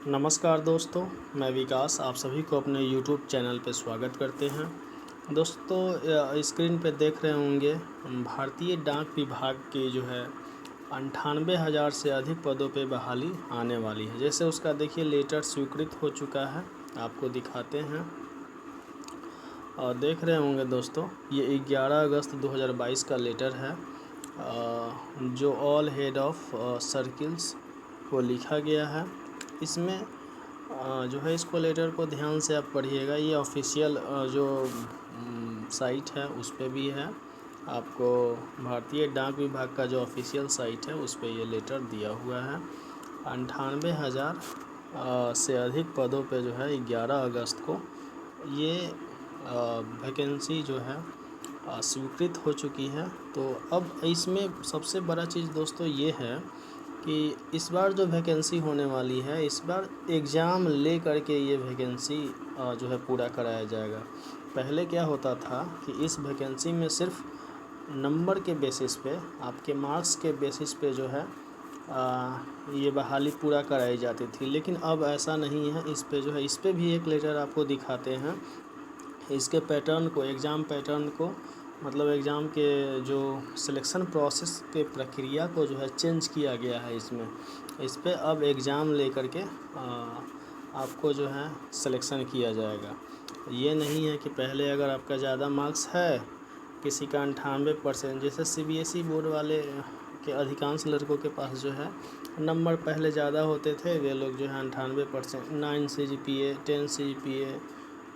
नमस्कार दोस्तों, मैं विकास आप सभी को अपने YouTube चैनल पर स्वागत करते हैं। दोस्तों स्क्रीन पे देख रहे होंगे भारतीय डाक विभाग की जो है 98,000 से अधिक पदों पे बहाली आने वाली है। जैसे उसका देखिए लेटर स्वीकृत हो चुका है, आपको दिखाते हैं और देख रहे होंगे दोस्तों, ये 11 अगस्त 2022 का लेटर है जो ऑल हेड ऑफ सर्किल्स को लिखा गया है। इसमें जो है इसको लेटर को ध्यान से आप पढ़िएगा। ये ऑफिशियल जो साइट है उस पर भी है। आपको भारतीय डाक विभाग का जो ऑफिशियल साइट है उस पर ये लेटर दिया हुआ है। 98,000 से अधिक पदों पे जो है 11 अगस्त को ये वैकेंसी जो है स्वीकृत हो चुकी है। तो अब इसमें सबसे बड़ा चीज़ दोस्तों ये है कि इस बार जो वैकेंसी होने वाली है, इस बार एग्ज़ाम ले करके ये वैकेंसी जो है पूरा कराया जाएगा। पहले क्या होता था कि इस वैकेंसी में सिर्फ नंबर के बेसिस पे, आपके मार्क्स के बेसिस पे जो है ये बहाली पूरा कराई जाती थी, लेकिन अब ऐसा नहीं है। इस पे जो है, इस पे भी एक लेटर आपको दिखाते हैं। इसके पैटर्न को, एग्ज़ाम पैटर्न को, मतलब एग्ज़ाम के जो सिलेक्शन प्रोसेस के प्रक्रिया को जो है चेंज किया गया है। इस पे अब एग्ज़ाम लेकर के आपको जो है सिलेक्शन किया जाएगा। ये नहीं है कि पहले अगर आपका ज़्यादा मार्क्स है, किसी का 98%, जैसे CBSE बोर्ड वाले के अधिकांश लड़कों के पास जो है नंबर पहले ज़्यादा होते थे, वे लोग जो है 98%, 9 CGPA, 10 CGPA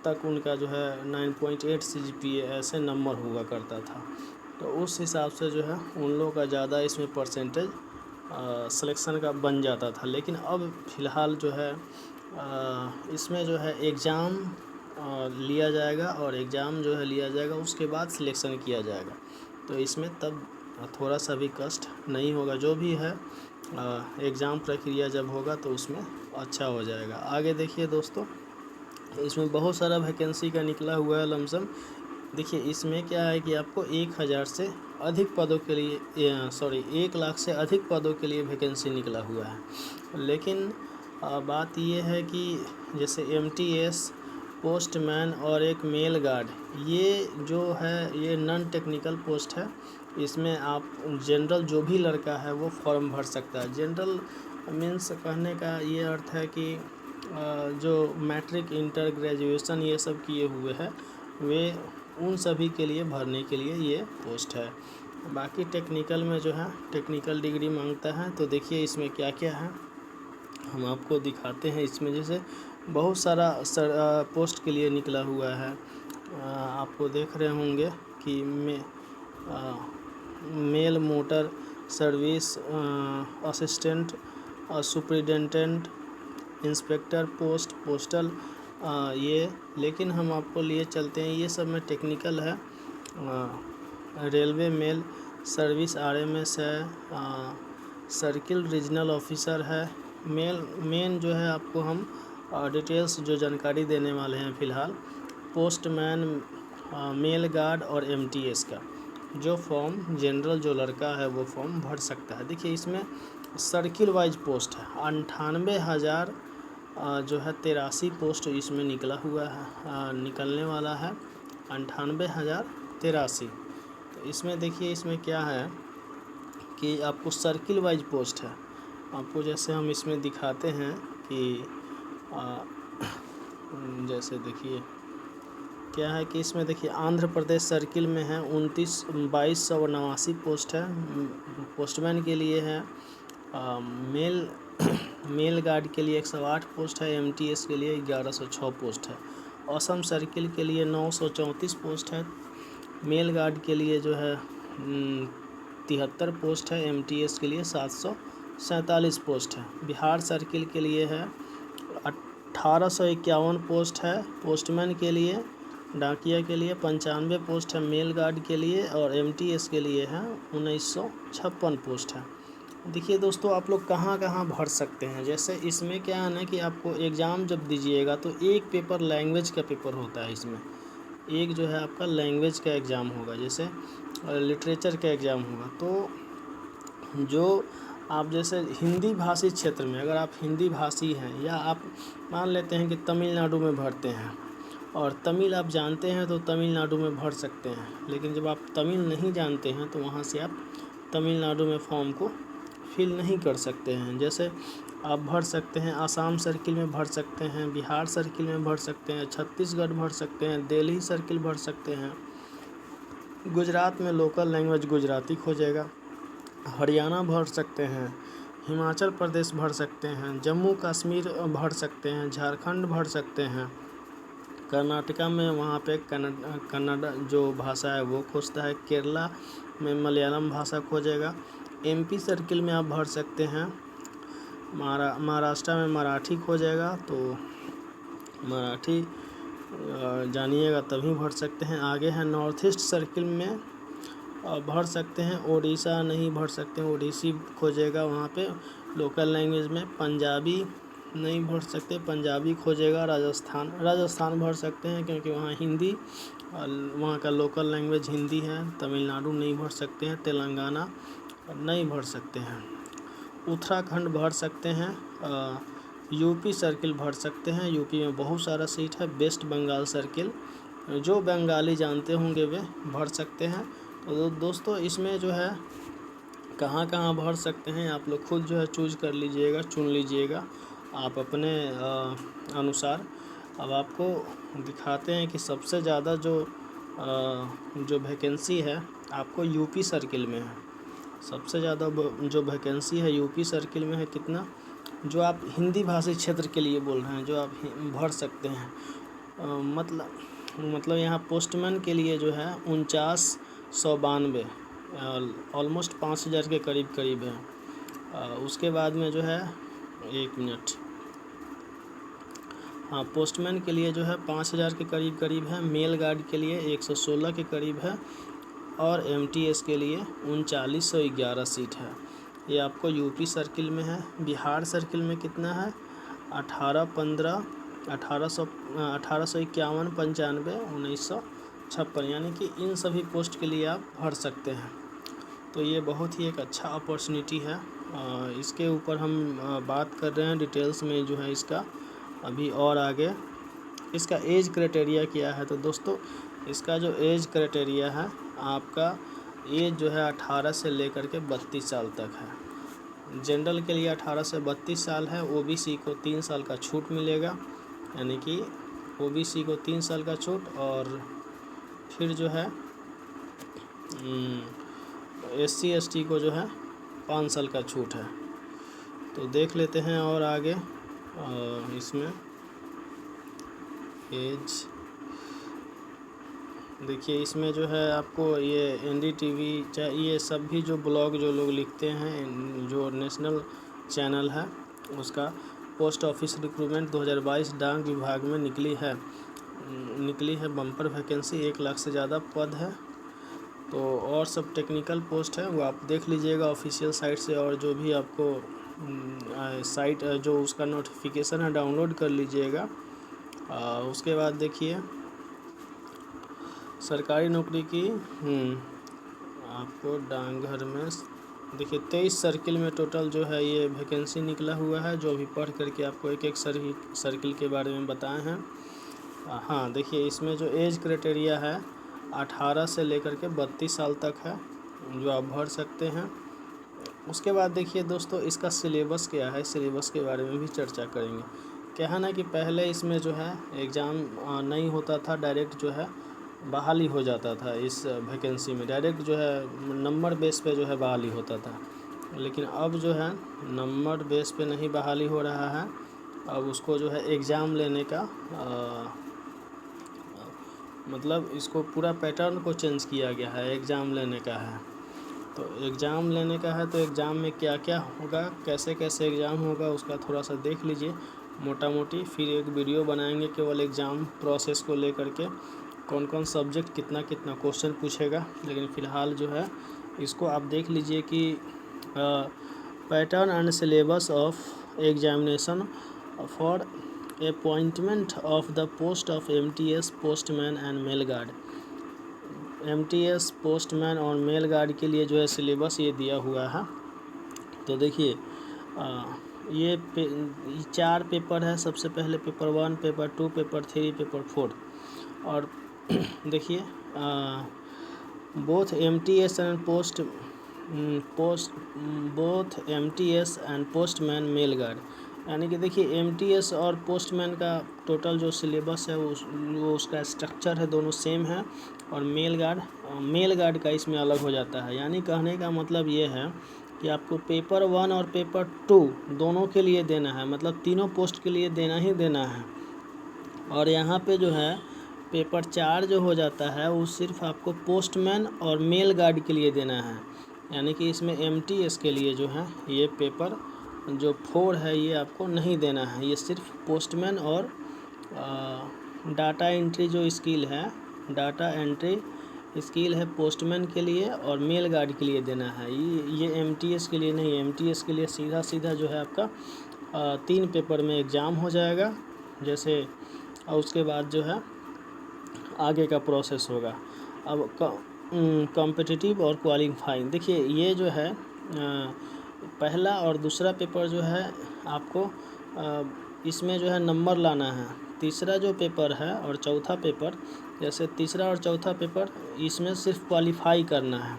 तक उनका जो है 9.8 CGPA ऐसे नंबर हुआ करता था। तो उस हिसाब से जो है उन लोगों का ज़्यादा इसमें परसेंटेज सिलेक्शन का बन जाता था। लेकिन अब फ़िलहाल जो है इसमें जो है एग्ज़ाम लिया जाएगा, और एग्ज़ाम जो है लिया जाएगा उसके बाद सिलेक्शन किया जाएगा। तो इसमें तब थोड़ा सा भी कष्ट नहीं होगा। जो भी है एग्ज़ाम प्रक्रिया जब होगा तो उसमें अच्छा हो जाएगा। आगे देखिए दोस्तों, इसमें बहुत सारा वैकेंसी का निकला हुआ है लमसम। देखिए इसमें क्या है कि आपको 1,000 से अधिक पदों के लिए 1 लाख से अधिक पदों के लिए वैकेंसी निकला हुआ है। लेकिन बात ये है कि जैसे MTS, पोस्टमैन और एक मेल गार्ड, ये जो है ये नॉन टेक्निकल पोस्ट है। इसमें आप जनरल जो भी लड़का है वो फॉर्म भर सकता है। जनरल मीन्स कहने का ये अर्थ है कि जो मैट्रिक, इंटर, ग्रेजुएशन ये सब किए हुए हैं, वे उन सभी के लिए भरने के लिए ये पोस्ट है। बाकी टेक्निकल में जो है टेक्निकल डिग्री मांगता है। तो देखिए इसमें क्या क्या है हम आपको दिखाते हैं। इसमें जैसे बहुत सारा पोस्ट के लिए निकला हुआ है। आपको देख रहे होंगे कि mail motor service assistant, superintendent, inspector post, postal, ये। लेकिन हम आपको लिए चलते हैं, ये सब में टेक्निकल है। रेलवे मेल सर्विस RMS है, सर्किल रीजनल ऑफिसर है। मेन जो है आपको हम डिटेल्स जो जानकारी देने वाले हैं फ़िलहाल, पोस्टमैन, मेल गार्ड और MTS का जो फॉर्म जनरल जो लड़का है वो फॉर्म भर सकता है। देखिए इसमें सर्किल वाइज पोस्ट है। 98,000 जो है 83 पोस्ट इसमें निकला हुआ है, निकलने वाला है 98,083। तो इसमें देखिए इसमें क्या है कि आपको सर्किल वाइज पोस्ट है। आपको जैसे हम इसमें दिखाते हैं कि जैसे देखिए क्या है कि इसमें देखिए आंध्र प्रदेश सर्किल में है 22,289 पोस्ट है। पोस्टमैन के लिए है। मेल गार्ड के लिए 108 पोस्ट है। MTS के लिए 1106 पोस्ट है। असम सर्किल के लिए 934 पोस्ट है। मेल गार्ड के लिए जो है 73 पोस्ट है। MTS के लिए 747 पोस्ट है। बिहार सर्किल के लिए है 1851 पोस्ट है। पोस्टमैन के लिए, डाकिया के लिए 95 पोस्ट है। मेल गार्ड के लिए और MTS के लिए है 1956 पोस्ट है। देखिए दोस्तों, आप लोग कहाँ कहाँ भर सकते हैं। जैसे इसमें क्या है ना कि आपको एग्ज़ाम जब दीजिएगा तो एक पेपर लैंग्वेज का पेपर होता है। इसमें एक जो है आपका लैंग्वेज का एग्ज़ाम होगा, जैसे लिटरेचर का एग्ज़ाम होगा। तो जो आप जैसे हिंदी भाषी क्षेत्र में, अगर आप हिंदी भाषी हैं या आप मान लेते हैं कि तमिलनाडु में भरते हैं और तमिल आप जानते हैं तो तमिलनाडु में भर सकते हैं, लेकिन जब आप तमिल नहीं जानते हैं तो वहाँ से आप तमिलनाडु में फॉर्म को फिल नहीं कर सकते हैं। जैसे आप भर सकते हैं आसाम सर्किल में भर सकते हैं, बिहार सर्किल में भर सकते हैं, छत्तीसगढ़ भर सकते हैं, दिल्ली सर्किल भर सकते हैं, गुजरात में लोकल लैंग्वेज गुजराती खोजेगा, हरियाणा भर सकते हैं, हिमाचल प्रदेश भर सकते हैं, जम्मू कश्मीर भर सकते हैं, झारखंड भर सकते हैं, कर्नाटका में वहाँ पे कन्नड़ जो भाषा है वो खोजता है, केरला में मलयालम भाषा खोजेगा, एमपी सर्किल में आप भर सकते हैं, महाराष्ट्र में मराठी खोजेगा तो मराठी जानिएगा तभी भर सकते हैं। आगे है नॉर्थ ईस्ट सर्किल में भर सकते हैं, ओडिशा नहीं भर सकते हैं, ओडिसी खोजेगा वहाँ पे लोकल लैंग्वेज में, पंजाबी नहीं भर सकते, पंजाबी खोजेगा, राजस्थान भर सकते हैं क्योंकि वहाँ हिंदी वहाँ का लोकल लैंग्वेज हिंदी है, तमिलनाडु नहीं भर सकते हैं, तेलंगाना नहीं भर सकते हैं, उत्तराखंड भर सकते हैं, यूपी सर्किल भर सकते हैं, यूपी में बहुत सारा सीट है, वेस्ट बंगाल सर्किल जो बंगाली जानते होंगे वे भर सकते हैं। तो दोस्तों इसमें जो है कहाँ कहाँ भर सकते हैं आप लोग खुद जो है चूज़ कर लीजिएगा, चुन लीजिएगा आप अपने अनुसार। अब आपको दिखाते हैं कि सबसे ज़्यादा जो वैकेंसी है आपको यूपी सर्किल में है, सबसे ज़्यादा जो वैकेंसी है यूपी सर्किल में है। कितना? जो आप हिंदी भाषी क्षेत्र के लिए बोल रहे हैं जो आप भर सकते हैं, मतलब यहाँ पोस्टमैन के लिए जो है 4992 ऑलमोस्ट 5000 के करीब है। उसके बाद में जो है 1 मिनट, हाँ पोस्टमैन के लिए जो है 5000 के करीब है, मेल गार्ड के लिए 116 के करीब है और एमटीएस के लिए 3911 सीट है। ये आपको यूपी सर्किल में है। बिहार सर्किल में कितना है? 1851, 95 1956, यानी कि इन सभी पोस्ट के लिए आप भर सकते हैं। तो ये बहुत ही एक अच्छा अपॉर्चुनिटी है। इसके ऊपर हम बात कर रहे हैं डिटेल्स में जो है इसका अभी और आगे। इसका एज क्राइटेरिया क्या है? तो दोस्तों इसका जो एज क्राइटेरिया है आपका एज जो है 18 से लेकर के 32 साल तक है। जनरल के लिए 18 से 32 साल है। ओबीसी को 3 साल का छूट मिलेगा, यानी कि ओबीसी को 3 साल का छूट, और फिर जो है एससी एसटी को जो है 5 साल का छूट है। तो देख लेते हैं और आगे इसमें एज देखिए, इसमें जो है आपको ये एनडीटीवी ये सब भी जो ब्लॉग जो लोग लिखते हैं, जो नेशनल चैनल है उसका पोस्ट ऑफिस रिक्रूटमेंट 2022 डाक विभाग में निकली है बम्पर वैकेंसी, 1 लाख से ज़्यादा पद है। तो और सब टेक्निकल पोस्ट है वो आप देख लीजिएगा ऑफिशियल साइट से, और जो भी आपको साइट जो उसका नोटिफिकेशन है डाउनलोड कर लीजिएगा। उसके बाद देखिए सरकारी नौकरी की आपको डाकघर में देखिए 23 सर्किल में टोटल जो है ये वैकेंसी निकला हुआ है, जो अभी पढ़ करके आपको एक सर्किल के बारे में बताए हैं। हाँ देखिए, इसमें जो एज क्राइटेरिया है 18 से लेकर के 32 साल तक है, जो आप भर सकते हैं। उसके बाद देखिए दोस्तों इसका सिलेबस क्या है, सिलेबस के बारे में भी चर्चा करेंगे। क्या है ना कि पहले इसमें जो है एग्ज़ाम नहीं होता था, डायरेक्ट जो है बहाली हो जाता था। इस वैकेंसी में डायरेक्ट जो है नंबर बेस पे जो है बहाली होता था, लेकिन अब जो है नंबर बेस पे नहीं बहाली हो रहा है। अब उसको जो है एग्ज़ाम लेने का मतलब इसको पूरा पैटर्न को चेंज किया गया है, एग्ज़ाम लेने का है। तो एग्ज़ाम लेने का है तो एग्ज़ाम में क्या क्या होगा, कैसे कैसे एग्ज़ाम होगा उसका थोड़ा सा देख लीजिए मोटा मोटी। फिर एक वीडियो बनाएंगे केवल एग्ज़ाम प्रोसेस को लेकर के, कौन कौन सब्जेक्ट कितना कितना क्वेश्चन पूछेगा। लेकिन फ़िलहाल जो है इसको आप देख लीजिए कि pattern and syllabus of examination for appointment of the post of MTS postman and mail guard. MTS postman और मेल गार्ड के लिए जो है सिलेबस ये दिया हुआ है। तो देखिए ये 4 पेपर है। सबसे पहले पेपर 1, पेपर 2, पेपर 3, पेपर 4। और देखिए both MTS and postman mail guard, यानी कि देखिए MTS और पोस्टमैन का टोटल जो सिलेबस है वो उसका स्ट्रक्चर है, दोनों सेम है। और मेल गार्ड का इसमें अलग हो जाता है। यानी कहने का मतलब ये है कि आपको पेपर 1 और पेपर 2 दोनों के लिए देना है, मतलब तीनों पोस्ट के लिए देना ही देना है। और यहाँ पे जो है पेपर 4 जो हो जाता है वो सिर्फ आपको पोस्टमैन और मेल गार्ड के लिए देना है। यानी कि इसमें MTS के लिए जो है ये पेपर जो 4 है ये आपको नहीं देना है। ये सिर्फ पोस्टमैन और डाटा एंट्री जो स्किल है, डाटा एंट्री स्किल है पोस्टमैन के लिए और मेल गार्ड के लिए देना है। ये MTS के लिए नहीं। MTS के लिए सीधा जो है आपका 3 पेपर में एग्ज़ाम हो जाएगा जैसे, और उसके बाद जो है आगे का प्रोसेस होगा। अब कॉम्पिटिटिव और क्वालिफाइंग, देखिए ये जो है पहला और दूसरा पेपर जो है आपको इसमें जो है नंबर लाना है। तीसरा जो पेपर है और चौथा पेपर, जैसे तीसरा और चौथा पेपर इसमें सिर्फ क्वालिफाई करना है।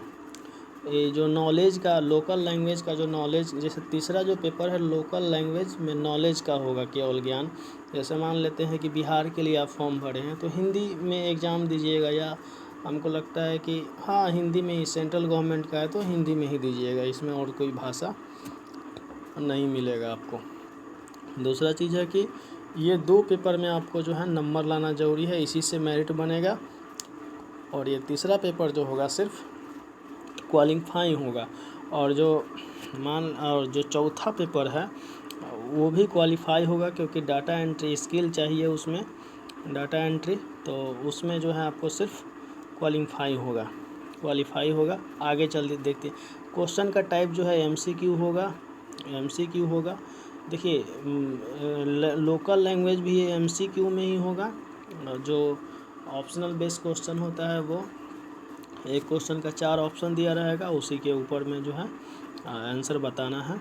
ये जो नॉलेज का, लोकल लैंग्वेज का जो नॉलेज, जैसे तीसरा जो पेपर है लोकल लैंग्वेज में नॉलेज का होगा, केवल ज्ञान। जैसे मान लेते हैं कि बिहार के लिए आप फॉर्म भरे हैं तो हिंदी में एग्ज़ाम दीजिएगा, या हमको लगता है कि हाँ हिंदी में ही, सेंट्रल गवर्नमेंट का है तो हिंदी में ही दीजिएगा, इसमें और कोई भाषा नहीं मिलेगा आपको। दूसरा चीज़ है कि ये 2 पेपर में आपको जो है नंबर लाना ज़रूरी है, इसी से मेरिट बनेगा। और ये तीसरा पेपर जो होगा सिर्फ क्वालिफाई होगा। और जो चौथा पेपर है वो भी क्वालिफाई होगा, क्योंकि डाटा एंट्री स्किल चाहिए उसमें, डाटा एंट्री, तो उसमें जो है आपको सिर्फ क्वालिफाई होगा। आगे चल देखते हैं। क्वेश्चन का टाइप जो है MCQ होगा। देखिए लोकल लैंग्वेज भी MCQ में ही होगा। जो ऑप्शनल बेस्ड क्वेश्चन होता है वो एक क्वेश्चन का 4 ऑप्शन दिया रहेगा, उसी के ऊपर में जो है आंसर बताना है।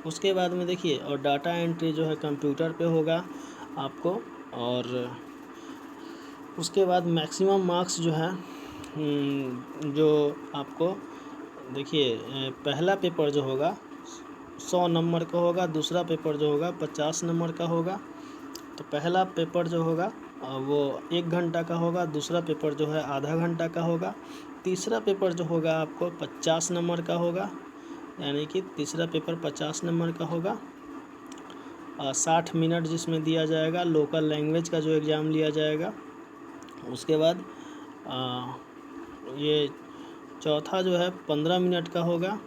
उसके बाद में देखिए, और डाटा एंट्री जो है कंप्यूटर पे होगा आपको। और उसके बाद मैक्सिमम मार्क्स जो है जो आपको, देखिए पहला पेपर जो होगा 100 नंबर का होगा, दूसरा पेपर जो होगा 50 नंबर का होगा। तो पहला पेपर जो होगा वो 1 घंटा का होगा, दूसरा पेपर जो है आधा घंटा का होगा, तीसरा पेपर जो होगा आपको 50 नंबर का होगा। यानी कि तीसरा पेपर 50 नंबर का होगा। 60 मिनट जिसमें दिया जाएगा, लोकल लैंग्वेज का जो एग्ज़ाम लिया जाएगा। उसके बाद ये चौथा जो है 15 मिनट का होगा।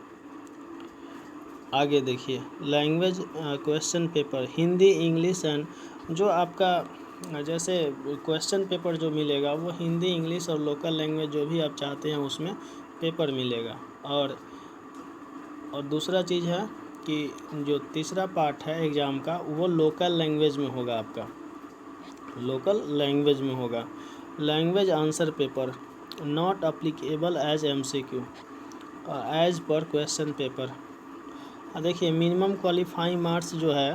आगे देखिए language question paper Hindi, English and, जो आपका जैसे क्वेश्चन पेपर जो मिलेगा वो हिंदी, इंग्लिश और लोकल लैंग्वेज जो भी आप चाहते हैं उसमें पेपर मिलेगा। और दूसरा चीज़ है कि जो तीसरा पार्ट है एग्ज़ाम का वो लोकल लैंग्वेज में होगा आपका, लोकल लैंग्वेज में होगा। Language answer paper not applicable as MCQ as पर क्वेश्चन पेपर। देखिए मिनिमम क्वालिफाइंग मार्क्स जो है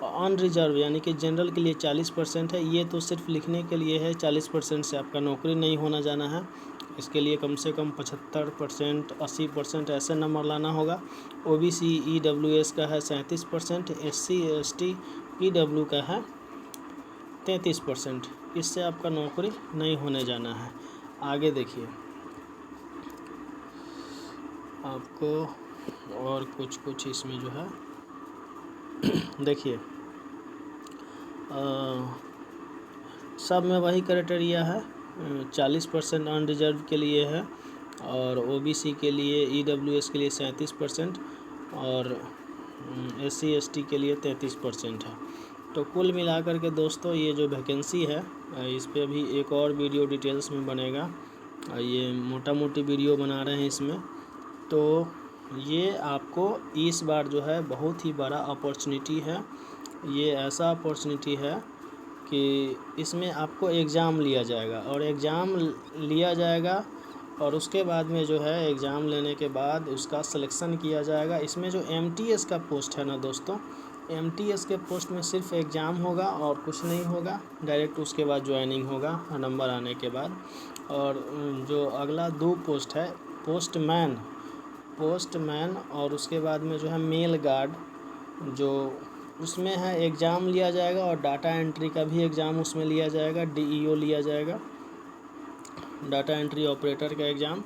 अनरिजर्व, यानी कि जनरल के लिए 40% है। ये तो सिर्फ लिखने के लिए है, 40% से आपका नौकरी नहीं होना जाना है। इसके लिए कम से कम 75%, 80% ऐसे नंबर लाना होगा। OBC EWS का है 37%, SC ST PW का है 33%। इससे आपका नौकरी नहीं होने जाना है। आगे देखिए आपको और कुछ इसमें जो है देखिए सब में वही क्राइटेरिया है। 40% अनरिजर्व के लिए है, और OBC के लिए, EWS के लिए 37% और SC ST के लिए 33% है। तो कुल मिलाकर के दोस्तों ये जो वैकेंसी है इस पे अभी एक और वीडियो डिटेल्स में बनेगा। ये मोटा मोटी वीडियो बना रहे हैं इसमें। तो ये आपको इस बार जो है बहुत ही बड़ा अपॉर्चुनिटी है। ये ऐसा अपॉर्चुनिटी है कि इसमें आपको एग्ज़ाम लिया जाएगा, और एग्ज़ाम लिया जाएगा और उसके बाद में जो है एग्ज़ाम लेने के बाद उसका सिलेक्शन किया जाएगा। इसमें जो MTS का पोस्ट है ना दोस्तों, MTS के पोस्ट में सिर्फ एग्ज़ाम होगा और कुछ नहीं होगा, डायरेक्ट उसके बाद ज्वाइनिंग होगा नंबर आने के बाद। और जो अगला 2 पोस्ट है, पोस्टमैन और उसके बाद में जो है मेल गार्ड, जो उसमें है एग्ज़ाम लिया जाएगा और डाटा एंट्री का भी एग्ज़ाम उसमें लिया जाएगा, DEO लिया जाएगा, डाटा एंट्री ऑपरेटर का एग्ज़ाम।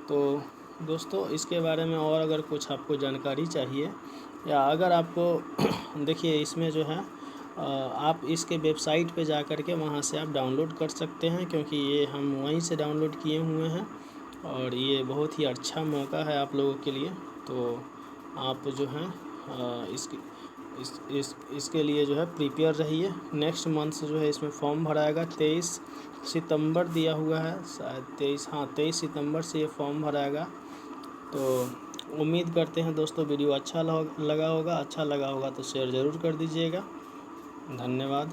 तो दोस्तों इसके बारे में और अगर कुछ आपको जानकारी चाहिए या अगर आपको देखिए इसमें जो है आप इसके वेबसाइट पे जा कर के वहाँ से आप डाउनलोड कर सकते हैं, क्योंकि ये हम वहीं से डाउनलोड किए हुए हैं और ये बहुत ही अच्छा मौका है आप लोगों के लिए। तो आप जो है इसके लिए जो है प्रिपेयर रहिए। नेक्स्ट मंथ से जो है इसमें फॉर्म भराएगा, 23 सितंबर दिया हुआ है शायद, 23 सितंबर से ये फॉर्म भराएगा। तो उम्मीद करते हैं दोस्तों वीडियो अच्छा लगा होगा तो शेयर ज़रूर कर दीजिएगा। धन्यवाद।